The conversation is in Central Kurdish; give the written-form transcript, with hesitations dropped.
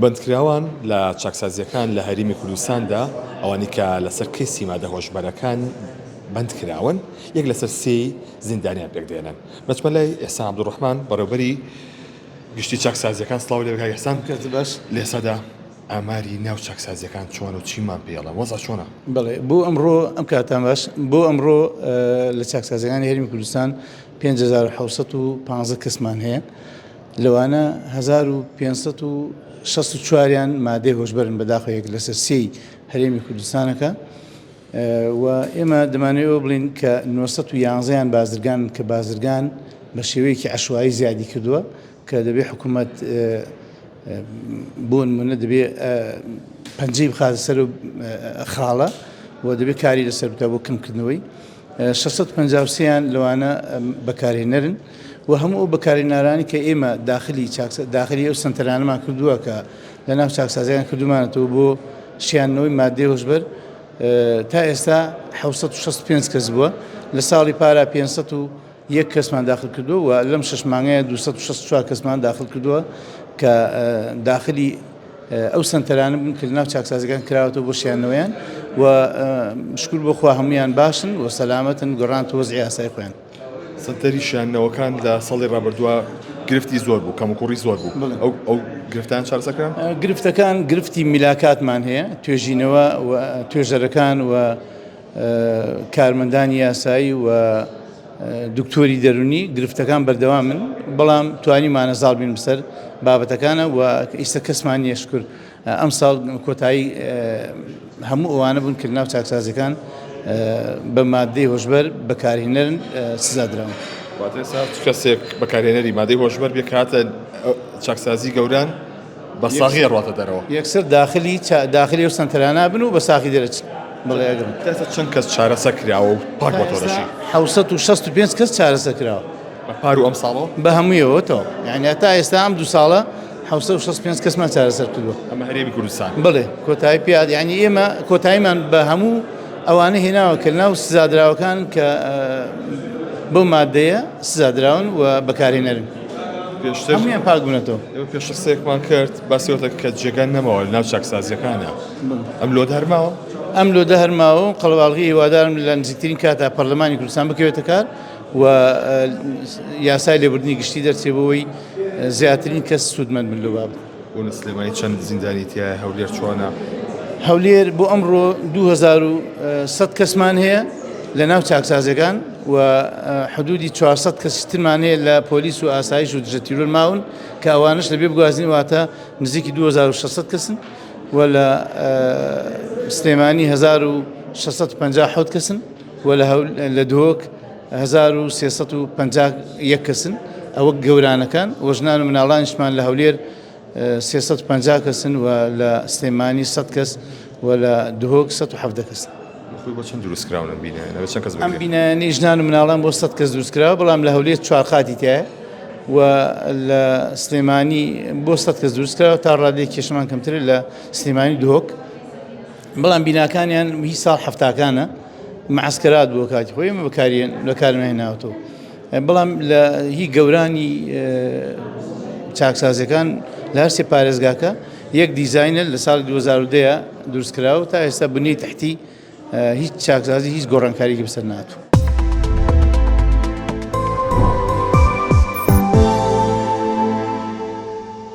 بەندکراوان لە چاکسازیەکان لە هەرێمی کوردستاندا ئەوانی کە لەسەر کەسی مادە هۆشبەرەکان بەندکراون یەک لەسەر سێی زیندانیان پێکدێنن. بەچمە لای ئێستا عەبدوڕەحمان بەڕێوەبەری گشتی چاکسازیەکان سڵاو لێ بکات. ئێستا باش لە ئێستادا ئاماری ناو چاکسازیەکان چۆنە و چیمان پێڵە وەزع چۆنە؟ بەڵێ بۆ ئەمڕۆ ئەم کاتان باش بۆ ئەمڕۆ لە چاکسازیەکانی هەرێمی کوردستان 5715 کەسمان هەیە، لەوانە 1564یان مادەی هۆشبەرن بەداخەوە یەک لەسەر سێی هەرێمی کوردستانەکە و ئێمە دەمانەوێت بڵین کە 911یان بازرگان کە بازرگان بە شێوەیەکی عەشوایی زیادی کردووە کە دەبێت حکوومەت بۆ نمونە دەبێت پەنجەی بخاتە سەر خاڵە و دەبێت کاری لەسەر بکات بۆ کەمکردنەوەی 653یان لەوانە بەکارهێنەرن و هەموو ئەو بەکارهێنەرانی کە ئێمە داخلی ئەو سنتەرانەمان کردووە کە لە ناو چاکسازیەکان کردومانەتەوە بۆ شیاندنەوەی مادەی هۆشبەر تا ئێستا 765 کەس بووە. لە ساڵی پارا 501 کەسمان داخل کردووە و لەم 6 مانگەیە 264 کەسمان داخل کردووە کە داخلی ئەو سنتەرانە بن کە لە ناو چاکسازیەکان کراوەتەوە بۆ شیاندنەوەیان و شکر بۆخوا هەمویان باشن و سەلامەتن گەڕانتەوە وەزعی ئاسایی خۆیان. سنتەری شیاندنەوەکان لە ساڵی ڕابردووە گرفتی زۆر بوو، کەموکوڕی زۆر بوو. ئەو گرفتان چارەسەرکران؟ گرفتەکان گرفتی میلاکاتمان هەیە، توێژینەوە و توێژەرەکان و کارمەندانی یاسایی و دکتۆری دەرونی گرفتەکان بەردەوامن، بەڵام توانیمانە زاڵ بین بەسەر بابەتەکانە و ئیستا کەسمان نییە شکر. ئەم ساڵ کۆتایی هەموو ئەوانە بوون کە ناو چاکسازیەکان بە مادەی هۆشبەر بەکارهێنەرن سزادراون. واتە کەسێک بەکارهێنەری مادەی هۆشبەر بێ کاتە چاکسازی گەوران بە ساغی ڕاتە دەرەوە. یەکسەر داخلی ئەو سنتەرانە بن و بە ساغی دەرەچن. بڵێگرن چەند کەس چارەسەر کراوە و پاک بۆ تۆڕەشی؟ 765 کەس چارەسەر کراوە بە پار و ئەم ساڵەوە بە هەموویەوەتەوە، یعنی تا ئێستا ئەم 2 ساڵە 765 کەسمان چارەسەر کردووە. ئەمە هەرێمی کوردستان. بڵێ کۆتایی پیاد، یعنی ئێمە کۆتاییمان بە هەموو ئەوانە هێناوە کە ناو سزادراوەکان کە بۆ مادەیە سزادراون و بەکارهێنەرن هەمویان پاک بوونەتەوە. پێشتر سێکمان کرد باسیەوەتە کە جێگان نەماوە لە ناو چاکسازیەکانە. ئەم لۆدە هەرماوە؟ ئەم لۆدە هەرماوە و قەڵەباڵغی هیوادارم لە نزیکترین کاتا پەرلەمانی کوردستان بکەوێتە کار و یاسای لێبوردنی گشتی دەرچێت بۆەوەی زیاترین کەس سوودمەند بن لە بابەت. بۆ سلێمانی چەند زیندانی تایە؟ هەولێر چۆنە؟ هەولێر بۆ ئەمڕۆ 2100 کەسمان هەیە لە ناو چاکسازیەکان و حدودی 400 کەسیترمان هەیە لە پۆلیس و ئاسایش و دژە تیرۆر ماون کە ئەوانش لەبێ بگوازنی واتە نزیکی 2600 کەسن و لە سلێمانی 1657 کەسن و لە دهۆک 1351 کەسن. ئەوە گەورانەکان و ژنان و مناڵانیشمان لە هەولێر 350 کەسن و لە سلێمانی 100 کەس و لە دهۆک 170 کەسن. بۆ چەند دروستکراون ئەم بینایانە؟ چەند کەس ئەم بینایانەی ژنان و مناڵان بۆ 100 کەس دروستکراوە، بەڵام لە هەولێر 4 خاتی تایە و لە سلێمانی بۆ 100 کەس دروستکراوە تا ڕادەیە کێشەمان کەمترە لە سلێمانی دهۆک، بەڵام بیناکانیان هیچ ساڵ هەفتاکانە معسکرات بۆ کاتی خۆی ئێمە بەکارمان هێناوەتەوە. بەڵام لە هی گەورانی چاکسازیەکان لە هەر سێ پارێزگاکە یەک دیزاینە لە ساڵی 2010 دروستکراوە تا ئێستا بنەی تەحتی هیچ چاکسازی هیچ گۆڕانکاریی بەسەر نهاتووە.